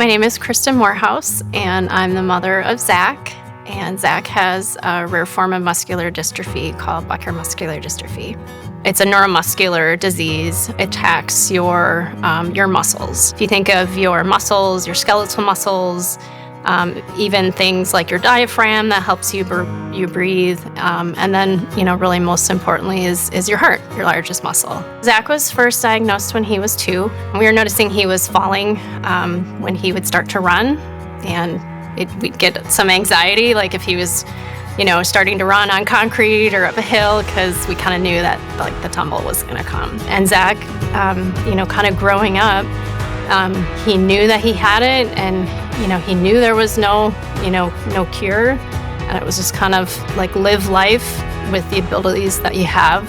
My name is Kristen Morehouse, and I'm the mother of Zach. And Zach has a rare form of muscular dystrophy called Becker muscular dystrophy. It's a neuromuscular disease. It attacks your muscles. If you think of your muscles, your skeletal muscles, even things like your diaphragm that helps you breathe, and then really most importantly is your heart, your largest muscle. Zach was first diagnosed when he was 2. We were noticing he was falling when he would start to run, and we'd get some anxiety, like if he was starting to run on concrete or up a hill, because we kind of knew that the tumble was going to come. And Zach, kind of growing up, he knew that he had it, and he knew there was no cure, and it was just kind of like live life with the abilities that you have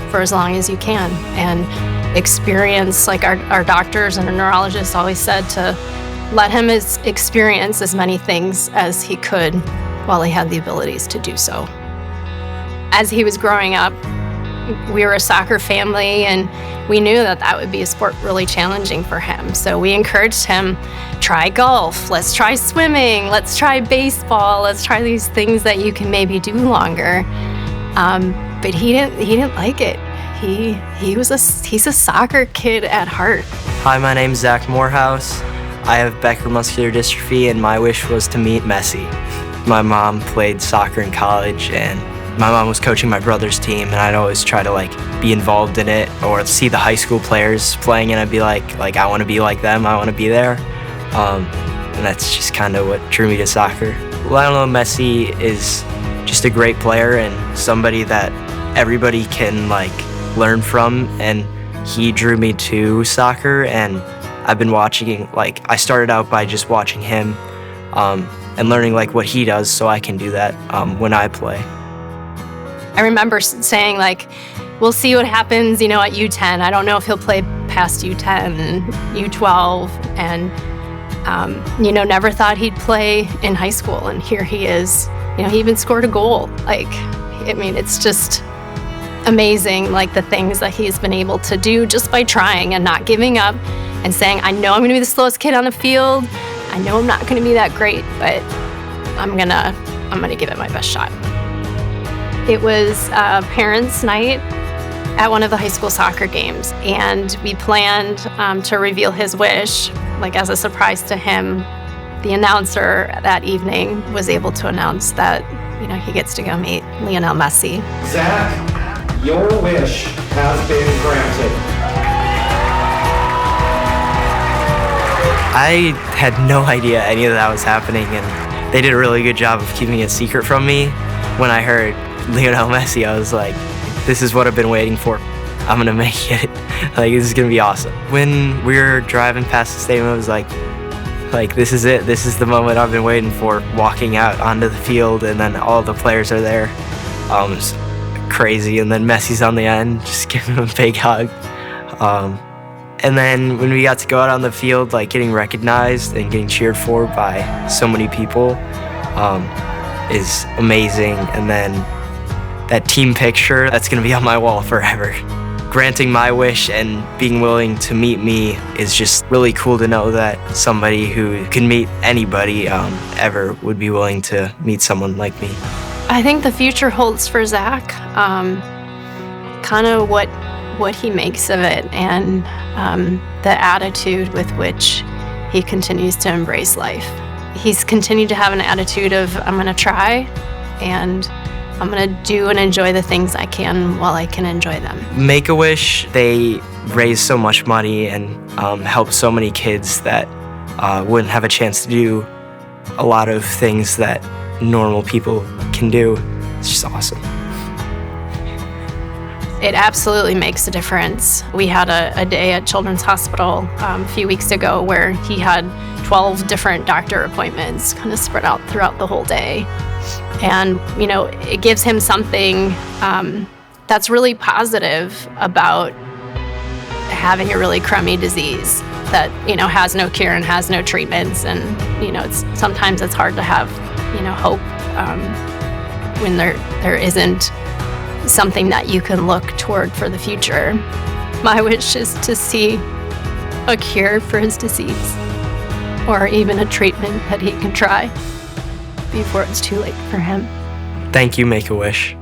for as long as you can, and experience, like our doctors and our neurologists always said, to let him experience as many things as he could while he had the abilities to do so. As he was growing up, we were a soccer family, and we knew that would be a sport really challenging for him. So we encouraged him, try golf, let's try swimming, let's try baseball, let's try these things that you can maybe do longer. But he didn't like it. He's a soccer kid at heart. Hi, my name's Zach Morehouse. I have Becker muscular dystrophy, and my wish was to meet Messi. My mom played soccer in college, and my mom was coaching my brother's team, and I'd always try to be involved in it, or see the high school players playing, and I'd be like I want to be like them, I want to be there. And that's just kind of what drew me to soccer. Lionel Messi is just a great player and somebody that everybody can learn from, and he drew me to soccer, and I've been watching, I started out by just watching him and learning what he does, so I can do that when I play. I remember saying, we'll see what happens, at U10. I don't know if he'll play past U10 and U12, and, never thought he'd play in high school. And here he is. He even scored a goal. It's just amazing, the things that he's been able to do just by trying and not giving up and saying, I know I'm going to be the slowest kid on the field. I know I'm not going to be that great, but I'm gonna give it my best shot. It was parents' night at one of the high school soccer games, and we planned to reveal his wish, as a surprise to him. The announcer that evening was able to announce that, he gets to go meet Lionel Messi. Zach, your wish has been granted. I had no idea any of that was happening, and they did a really good job of keeping it secret from me. When I heard Lionel Messi, I was like, this is what I've been waiting for. I'm gonna make it. This is gonna be awesome. When we were driving past the stadium, I was like, this is it. This is the moment I've been waiting for, walking out onto the field, and then all the players are there. It's crazy, and then Messi's on the end, just giving him a big hug. And then when we got to go out on the field, getting recognized and getting cheered for by so many people is amazing. And then that team picture, that's going to be on my wall forever. Granting my wish and being willing to meet me is just really cool to know that somebody who can meet anybody ever would be willing to meet someone like me. I think the future holds for Zach, kind of what he makes of it, and the attitude with which he continues to embrace life. He's continued to have an attitude of, I'm going to try, and I'm going to do and enjoy the things I can while I can enjoy them. Make-A-Wish, they raise so much money and help so many kids that wouldn't have a chance to do a lot of things that normal people can do. It's just awesome. It absolutely makes a difference. We had a day at Children's Hospital a few weeks ago where he had 12 different doctor appointments kind of spread out throughout the whole day. And, it gives him something that's really positive about having a really crummy disease that, has no cure and has no treatments. And, sometimes it's hard to have, hope when there isn't something that you can look toward for the future. My wish is to see a cure for his disease. or even a treatment that he can try before it's too late for him. Thank you, Make-A-Wish.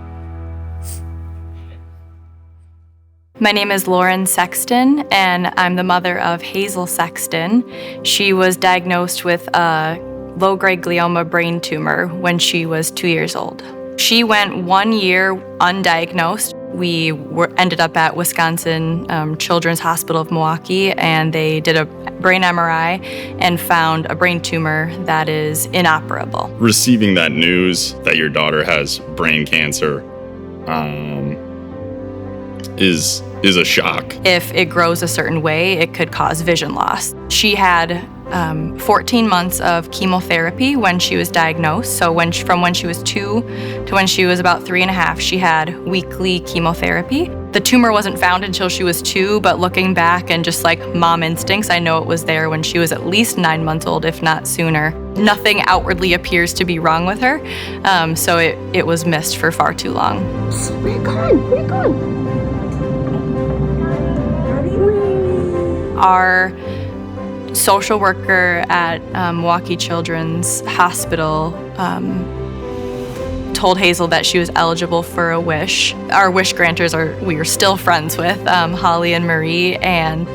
My name is Lauren Sexton, and I'm the mother of Hazel Sexton. She was diagnosed with a low-grade glioma brain tumor when she was 2 years old. She went 1 year undiagnosed. We ended up at Wisconsin Children's Hospital of Milwaukee, and they did a brain MRI and found a brain tumor that is inoperable. Receiving that news that your daughter has brain cancer is a shock. If it grows a certain way, it could cause vision loss. She had 14 months of chemotherapy when she was diagnosed. So from when she was 2 to when she was about 3.5, she had weekly chemotherapy. The tumor wasn't found until she was 2, but looking back and just like mom instincts, I know it was there when she was at least 9 months old, if not sooner. Nothing outwardly appears to be wrong with her, so it was missed for far too long. Where you going? Where you going? Our social worker at Milwaukee Children's Hospital told Hazel that she was eligible for a wish. Our wish granters we are still friends with, Holly and Marie, and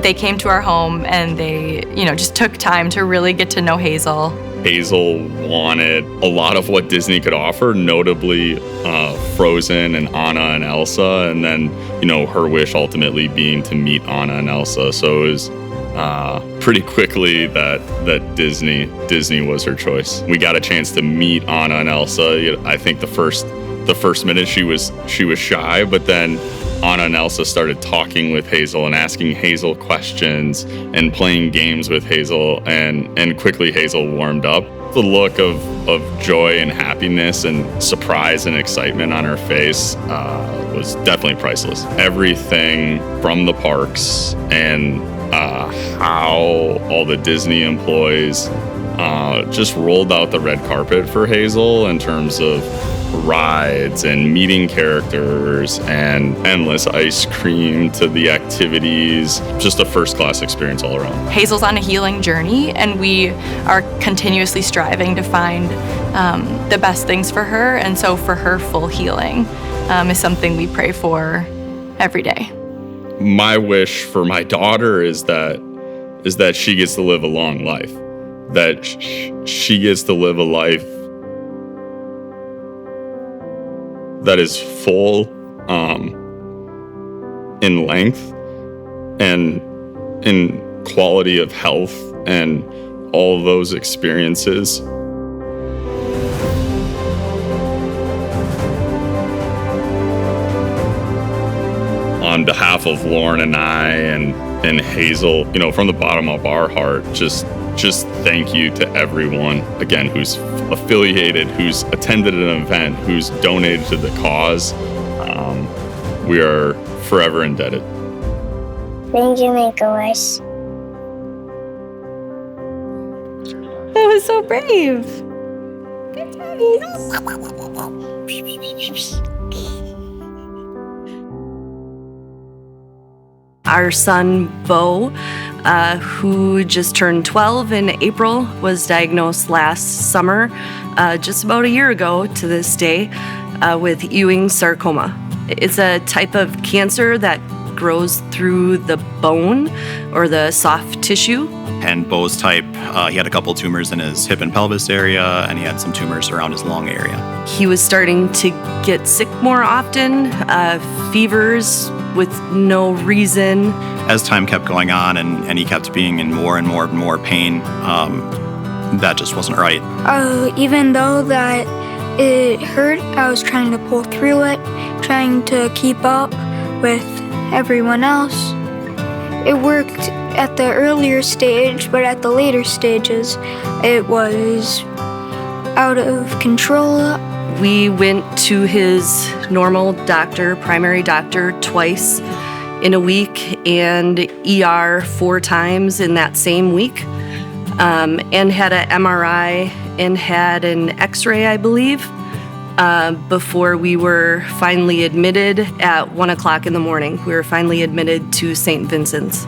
they came to our home and they, just took time to really get to know Hazel. Hazel wanted a lot of what Disney could offer, notably Frozen and Anna and Elsa, and then, her wish ultimately being to meet Anna and Elsa. So it was pretty quickly that Disney was her choice. We got a chance to meet Anna and Elsa. I think the first minute she was shy, but then Anna and Elsa started talking with Hazel and asking Hazel questions and playing games with Hazel, and quickly Hazel warmed up. The look of joy and happiness and surprise and excitement on her face was definitely priceless. Everything from the parks and how all the Disney employees just rolled out the red carpet for Hazel in terms of rides and meeting characters and endless ice cream to the activities. Just a first-class experience all around. Hazel's on a healing journey, and we are continuously striving to find the best things for her, and so for her full healing is something we pray for every day. My wish for my daughter is that she gets to live a long life, that she gets to live a life that is full in length and in quality of health and all of those experiences. On behalf of Lauren and I and Hazel, from the bottom of our heart, just thank you to everyone, again, who's affiliated, who's attended an event, who's donated to the cause. We are forever indebted. Thank you, Make-A-Wish. That was so brave. Our son, Bo, who just turned 12 in April, was diagnosed last summer, just about a year ago to this day, with Ewing sarcoma. It's a type of cancer that grows through the bone or the soft tissue. And Bo's type, he had a couple tumors in his hip and pelvis area, and he had some tumors around his lung area. He was starting to get sick more often, fevers with no reason. As time kept going on and he kept being in more and more pain, that just wasn't right. Even though that it hurt, I was trying to pull through it, trying to keep up with everyone else. It worked at the earlier stage, but at the later stages, it was out of control. We went to his normal doctor, primary doctor, twice in a week, and ER 4 times in that same week, and had an MRI and had an X-ray, I believe, before we were finally admitted at 1 o'clock in the morning. We were finally admitted to St. Vincent's.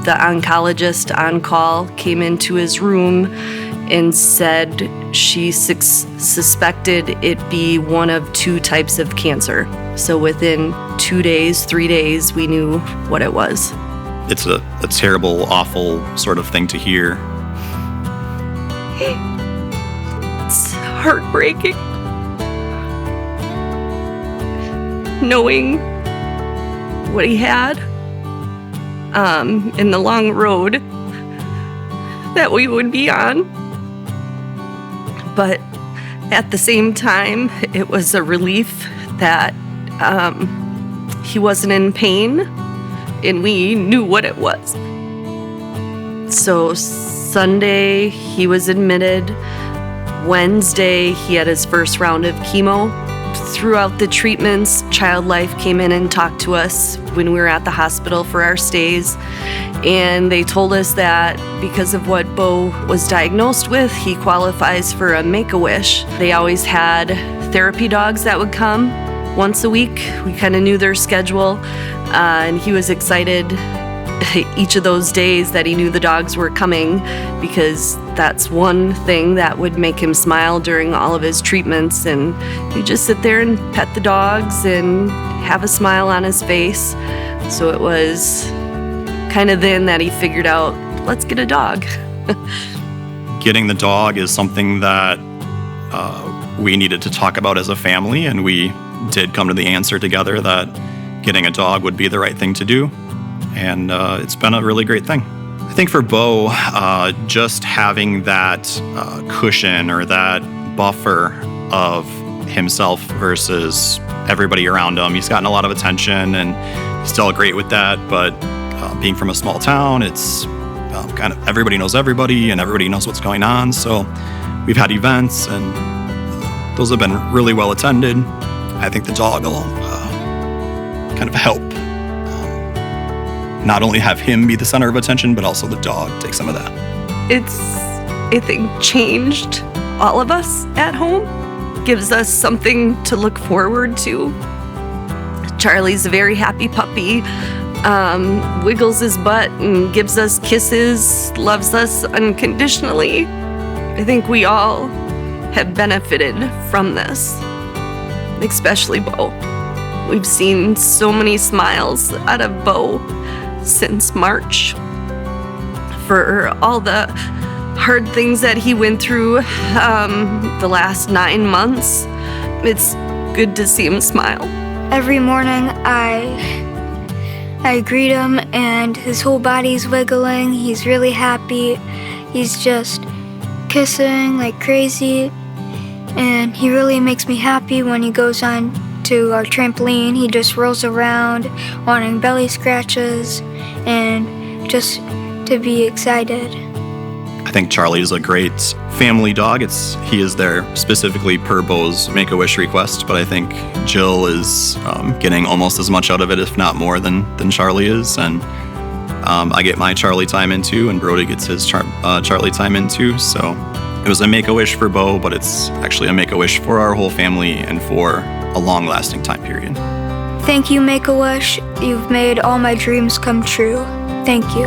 the oncologist on call came into his room and said she suspected it be one of 2 types of cancer. So within 2 days, 3 days, we knew what it was. It's a terrible, awful sort of thing to hear. It's heartbreaking. Knowing what he had in the long road that we would be on. But at the same time, it was a relief that he wasn't in pain and we knew what it was. So Sunday, he was admitted. Wednesday, he had his first round of chemo. Throughout the treatments, Child Life came in and talked to us when we were at the hospital for our stays. And they told us that because of what Bo was diagnosed with, he qualifies for a Make-A-Wish. They always had therapy dogs that would come once a week. We kind of knew their schedule, and he was excited each of those days that he knew the dogs were coming, because that's one thing that would make him smile during all of his treatments. And he'd just sit there and pet the dogs and have a smile on his face. So it was kind of then that he figured out, let's get a dog. Getting the dog is something that we needed to talk about as a family, and we did come to the answer together that getting a dog would be the right thing to do. And it's been a really great thing. I think for Bo, just having that cushion or that buffer of himself versus everybody around him. He's gotten a lot of attention and he's still great with that, but being from a small town, it's kind of everybody knows everybody and everybody knows what's going on. So we've had events and those have been really well attended. I think the dog will kind of help not only have him be the center of attention, but also the dog take some of that. It's, I think, changed all of us at home. Gives us something to look forward to. Charlie's a very happy puppy. Wiggles his butt and gives us kisses, loves us unconditionally. I think we all have benefited from this, especially Bo. We've seen so many smiles out of Bo since March for all the hard things that he went through the last 9 months. It's good to see him smile. Every morning I greet him and his whole body's wiggling. He's really happy. He's just kissing like crazy. And he really makes me happy when he goes on to our trampoline. He just rolls around wanting belly scratches and just to be excited. I think Charlie is a great family dog. He is there specifically per Bo's Make-A-Wish request, but I think Jill is getting almost as much out of it, if not more, than Charlie is. And I get my Charlie time in too, and Brody gets his Charlie time in too. So it was a Make-A-Wish for Bo, but it's actually a Make-A-Wish for our whole family and for a long-lasting time period. Thank you, Make-A-Wish. You've made all my dreams come true. Thank you.